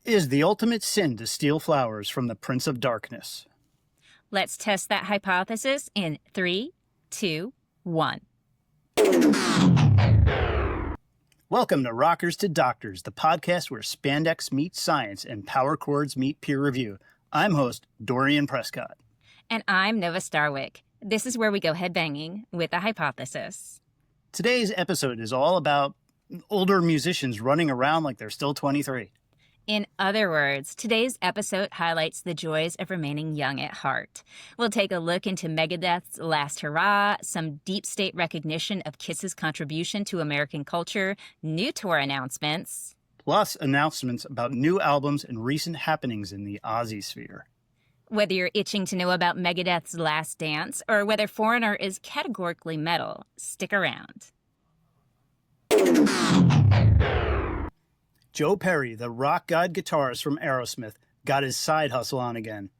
Is the ultimate sin to steal flowers from the Prince of Darkness? Let's test that hypothesis in 3, 2, 1. Welcome to Rockers to Doctors, the podcast where spandex meets science and power chords meet peer review. I'm host Dorian Prescott. And I'm Nova Starwick. This is where we go headbanging with a hypothesis. Today's episode is all about older musicians running around like they're still 23. In other words, today's episode highlights the joys of remaining young at heart. We'll take a look into Megadeth's Last Hurrah, some deep state recognition of Kiss's contribution to American culture, new tour announcements, plus announcements about new albums and recent happenings in the ozzy sphere. Whether you're itching to know about Megadeth's Last Dance or whether Foreigner is categorically metal, stick around. Joe Perry, the rock god guitarist from Aerosmith, got his side hustle on again.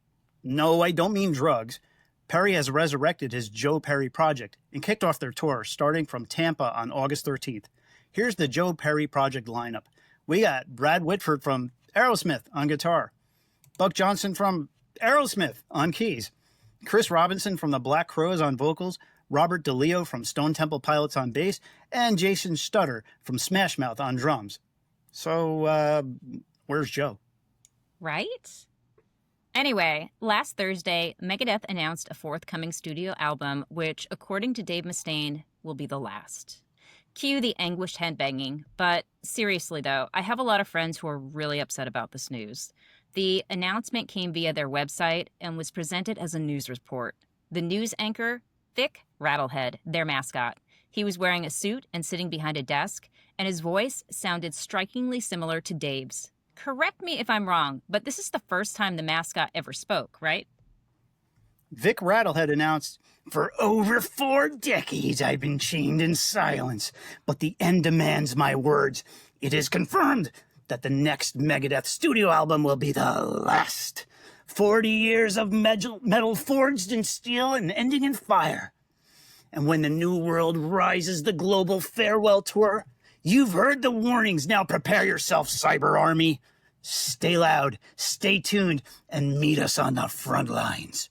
No, I don't mean drugs. Perry has resurrected his Joe Perry Project and kicked off their tour starting from Tampa on August 13th. Here's the Joe Perry Project lineup. We got Brad Whitford from Aerosmith on guitar, Buck Johnson from Aerosmith on keys, Chris Robinson from the Black Crowes on vocals, Robert DeLeo from Stone Temple Pilots on bass, and Jason Stutter from Smash Mouth on drums. So, where's Joe? Right? Anyway, last Thursday, Megadeth announced a forthcoming studio album, which, according to Dave Mustaine, will be the last. Cue the anguished headbanging, but seriously though, I have a lot of friends who are really upset about this news. The announcement came via their website and was presented as a news report. The news anchor, Vic Rattlehead, their mascot. He was wearing a suit and sitting behind a desk, and his voice sounded strikingly similar to Dave's. Correct me if I'm wrong, but this is the first time the mascot ever spoke, right? Vic Rattlehead announced, "For over 4 decades I've been chained in silence, but the end demands my words. It is confirmed that the next Megadeth studio album will be the last. 40 years of metal forged in steel and ending in fire. And when the new world rises the global farewell tour, you've heard the warnings. Now prepare yourself, Cyber Army. Stay loud, stay tuned, and meet us on the front lines."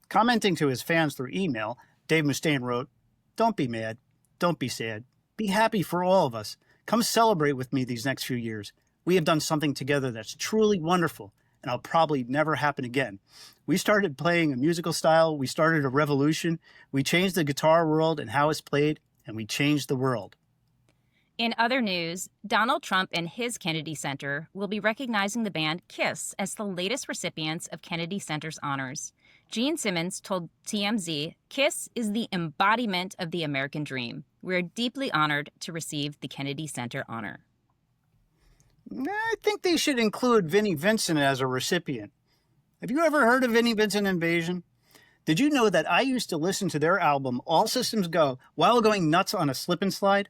Commenting to his fans through email, Dave Mustaine wrote, "Don't be mad. Don't be sad. Be happy for all of us. Come celebrate with me these next few years. We have done something together that's truly wonderful, and I'll probably never happen again. We started playing a musical style. We started a revolution. We changed the guitar world and how it's played, and we changed the world." In other news, Donald Trump and his Kennedy Center will be recognizing the band Kiss as the latest recipients of Kennedy Center's honors. Gene Simmons told TMZ, "Kiss is the embodiment of the American dream. We're deeply honored to receive the Kennedy Center honor." I think they should include Vinnie Vincent as a recipient. Have you ever heard of Vinnie Vincent Invasion? Did you know that I used to listen to their album All Systems Go while going nuts on a slip and slide?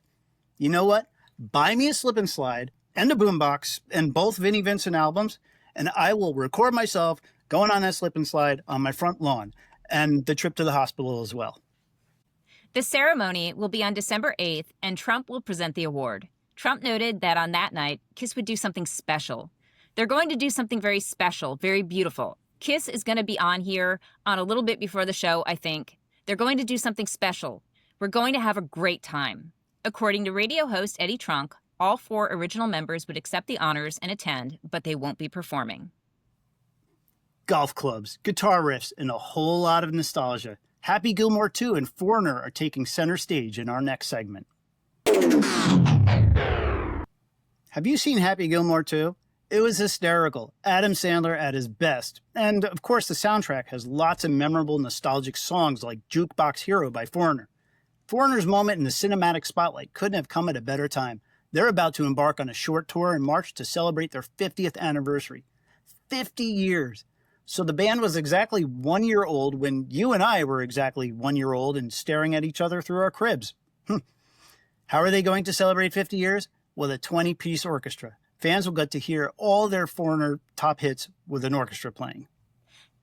You know what? Buy me a slip and slide and a boombox and both Vinnie Vincent albums, and I will record myself going on that slip and slide on my front lawn, and the trip to the hospital as well. The ceremony will be on December 8th, and Trump will present the award. Trump noted that on that night, Kiss would do something special. They're going to do something very special, very beautiful. Kiss is going to be on here on a little bit before the show, I think. They're going to do something special. We're going to have a great time. According to radio host Eddie Trunk, all 4 original members would accept the honors and attend, but they won't be performing. Golf clubs, guitar riffs, and a whole lot of nostalgia. Happy Gilmore 2 and Foreigner are taking center stage in our next segment. Have you seen Happy Gilmore 2? It was hysterical. Adam Sandler at his best. And of course the soundtrack has lots of memorable nostalgic songs like Jukebox Hero by Foreigner. Foreigner's moment in the cinematic spotlight couldn't have come at a better time. They're about to embark on a short tour in March to celebrate their 50th anniversary. 50 years. So the band was exactly 1 year old when you and I were exactly 1 year old and staring at each other through our cribs. How are they going to celebrate 50 years? With a 20-piece orchestra. Fans will get to hear all their Foreigner top hits with an orchestra playing.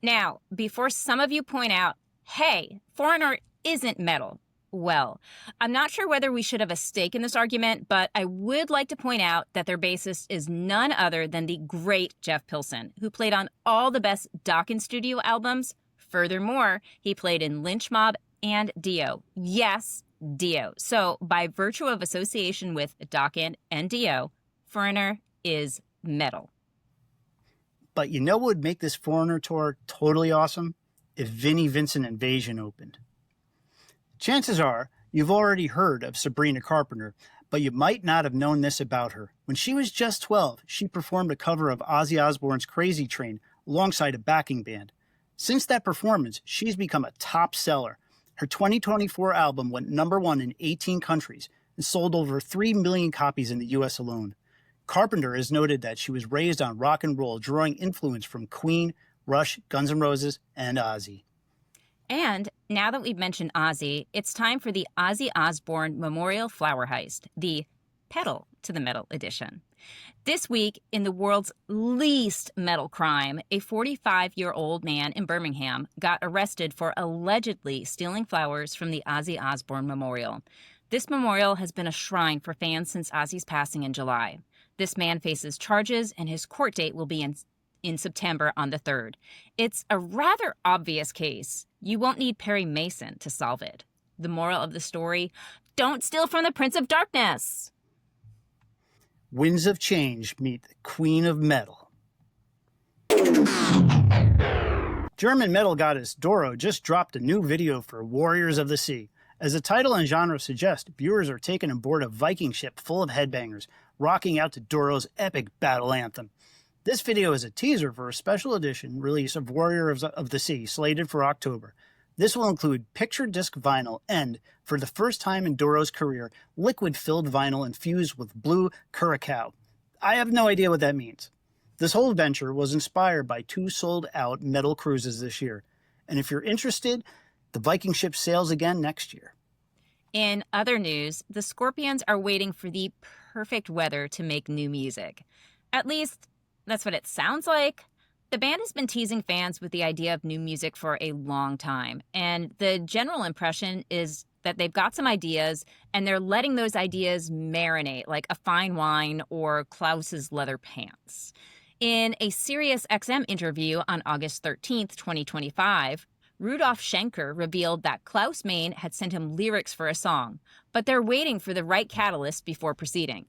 Now, before some of you point out, hey, Foreigner isn't metal, Well, I'm not sure whether we should have a stake in this argument, but I would like to point out that their bassist is none other than the great Jeff Pilson, who played on all the best Dokken studio albums. Furthermore, he played in Lynch Mob and Dio. Yes, Dio. So, by virtue of association with Dokken and Dio, Foreigner is metal. But you know what would make this Foreigner tour totally awesome? If Vinnie Vincent Invasion opened. Chances are you've already heard of Sabrina Carpenter, but you might not have known this about her. When she was just 12, she performed a cover of Ozzy Osbourne's Crazy Train alongside a backing band. Since that performance, she's become a top seller. Her 2024 album went #1 in 18 countries and sold over 3 million copies in the US alone. Carpenter has noted that she was raised on rock and roll, drawing influence from Queen, Rush, Guns N' Roses, and Ozzy. And now that we've mentioned Ozzy, it's time for the Ozzy Osbourne Memorial Flower Heist, the Pedal to the Metal edition. This week, in the world's least metal crime, a 45-year-old man in Birmingham got arrested for allegedly stealing flowers from the Ozzy Osbourne Memorial. This memorial has been a shrine for fans since Ozzy's passing in July. This man faces charges, and his court date will be in September on the 3rd. It's a rather obvious case. You won't need Perry Mason to solve it. The moral of the story: don't steal from the Prince of Darkness. Winds of Change meet the Queen of Metal. German metal goddess Doro just dropped a new video for Warriors of the Sea. As the title and genre suggest, viewers are taken aboard a Viking ship full of headbangers, rocking out to Doro's epic battle anthem. This video is a teaser for a special edition release of Warriors of the Sea, slated for October. This will include picture disc vinyl and, for the first time in Doro's career, liquid-filled vinyl infused with blue curacao. I have no idea what that means. This whole venture was inspired by 2 sold-out metal cruises this year. And if you're interested, the Viking ship sails again next year. In other news, the Scorpions are waiting for the perfect weather to make new music. At least, that's what it sounds like. The band has been teasing fans with the idea of new music for a long time, and the general impression is that they've got some ideas and they're letting those ideas marinate like a fine wine or Klaus's leather pants. In a Sirius XM interview on August 13th, 2025, Rudolf Schenker revealed that Klaus Meine had sent him lyrics for a song, but they're waiting for the right catalyst before proceeding.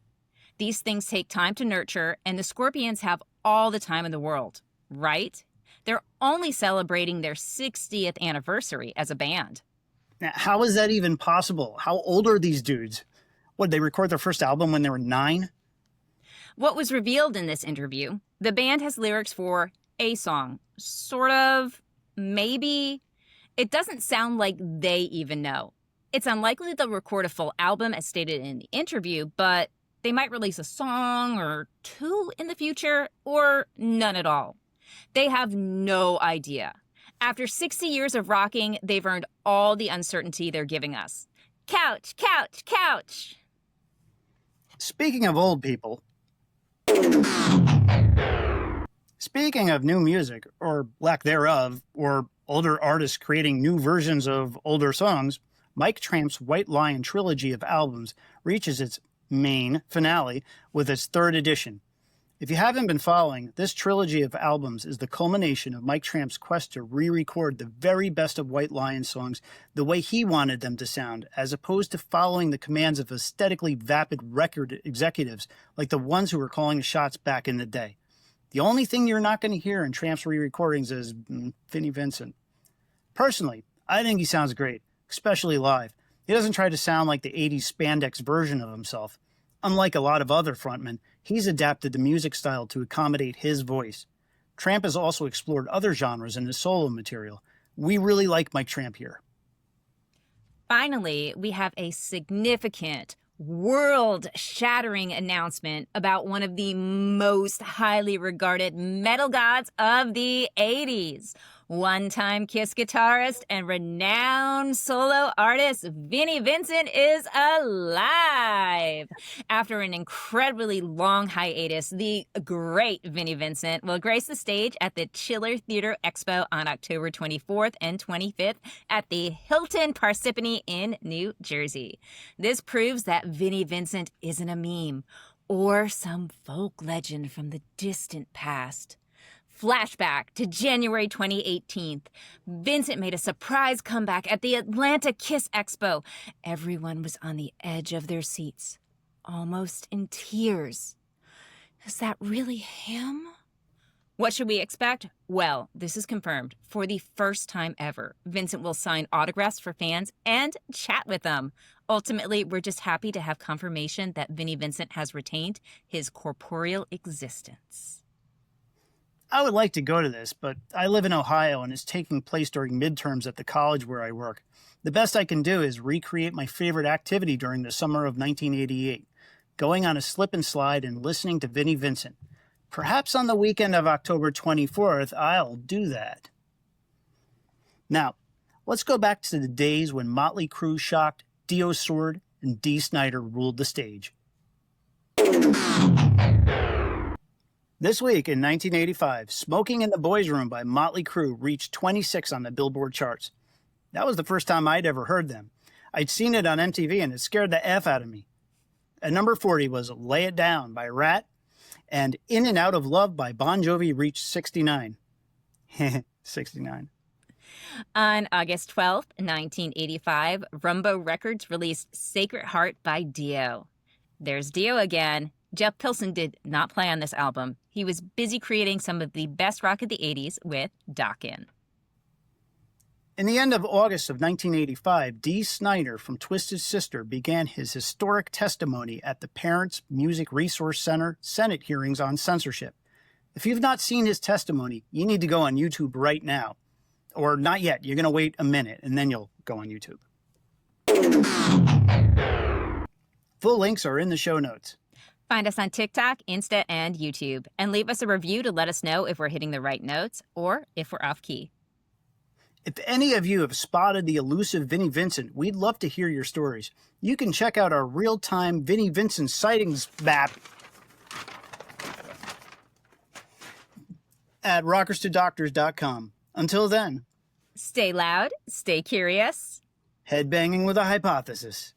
These things take time to nurture, and the Scorpions have all the time in the world, right? They're only celebrating their 60th anniversary as a band. Now, how is that even possible? How old are these dudes? What, they record their first album when they were 9? What was revealed in this interview: the band has lyrics for a song. Sort of. Maybe. It doesn't sound like they even know. It's unlikely they'll record a full album as stated in the interview, but they might release a song or 2 in the future, or none at all. They have no idea. After 60 years of rocking, they've earned all the uncertainty they're giving us. Couch, couch, couch. Speaking of old people, speaking of new music, or lack thereof, or older artists creating new versions of older songs, Mike Tramp's White Lion trilogy of albums reaches its main finale with its 3rd edition. If you haven't been following, this trilogy of albums is the culmination of Mike Tramp's quest to re-record the very best of White Lion songs the way he wanted them to sound, as opposed to following the commands of aesthetically vapid record executives like the ones who were calling the shots back in the day. The only thing you're not going to hear in Tramp's re-recordings is Vinnie Vincent. Personally, I think he sounds great, especially live. He doesn't try to sound like the 80s spandex version of himself. Unlike a lot of other frontmen, he's adapted the music style to accommodate his voice. Tramp has also explored other genres in his solo material. We really like Mike Tramp here. Finally, we have a significant, world-shattering announcement about one of the most highly regarded metal gods of the 80s. One-time Kiss guitarist and renowned solo artist Vinnie Vincent is alive. After an incredibly long hiatus, the great Vinnie Vincent will grace the stage at the Chiller Theater Expo on October 24th and 25th at the Hilton Parsippany in New Jersey. This proves that Vinnie Vincent isn't a meme or some folk legend from the distant past. Flashback to January 2018. Vincent made a surprise comeback at the Atlanta Kiss Expo. Everyone was on the edge of their seats, almost in tears. Is that really him? What should we expect? Well, this is confirmed. For the first time ever, Vincent will sign autographs for fans and chat with them. Ultimately, we're just happy to have confirmation that Vinnie Vincent has retained his corporeal existence. I would like to go to this, but I live in Ohio and it's taking place during midterms at the college where I work. The best I can do is recreate my favorite activity during the summer of 1988, going on a slip and slide and listening to Vinnie Vincent. Perhaps on the weekend of October 24th, I'll do that. Now, let's go back to the days when Motley Crue shocked, Dio Sword, and Dee Snider ruled the stage. This week in 1985, Smoking in the Boys' Room by Motley Crue reached 26 on the Billboard charts. That was the first time I'd ever heard them. I'd seen it on MTV and it scared the F out of me. At number 40 was Lay It Down by Rat, and In and Out of Love by Bon Jovi reached 69. 69. On August 12th, 1985, Rumbo Records released Sacred Heart by Dio. There's Dio again. Jeff Pilson did not play on this album. He was busy creating some of the best rock of the 80s with Dokken. In the end of August of 1985, Dee Snider from Twisted Sister began his historic testimony at the Parents Music Resource Center Senate hearings on censorship. If you've not seen his testimony, you need to go on YouTube right now. Or not yet, you're going to wait a minute and then you'll go on YouTube. Full links are in the show notes. Find us on TikTok, Insta, and YouTube, and leave us a review to let us know if we're hitting the right notes or if we're off key. If any of you have spotted the elusive Vinnie Vincent, we'd love to hear your stories. You can check out our real-time Vinnie Vincent sightings map at rockerstodoctors.com. Until then, stay loud, stay curious. headbanging with a hypothesis.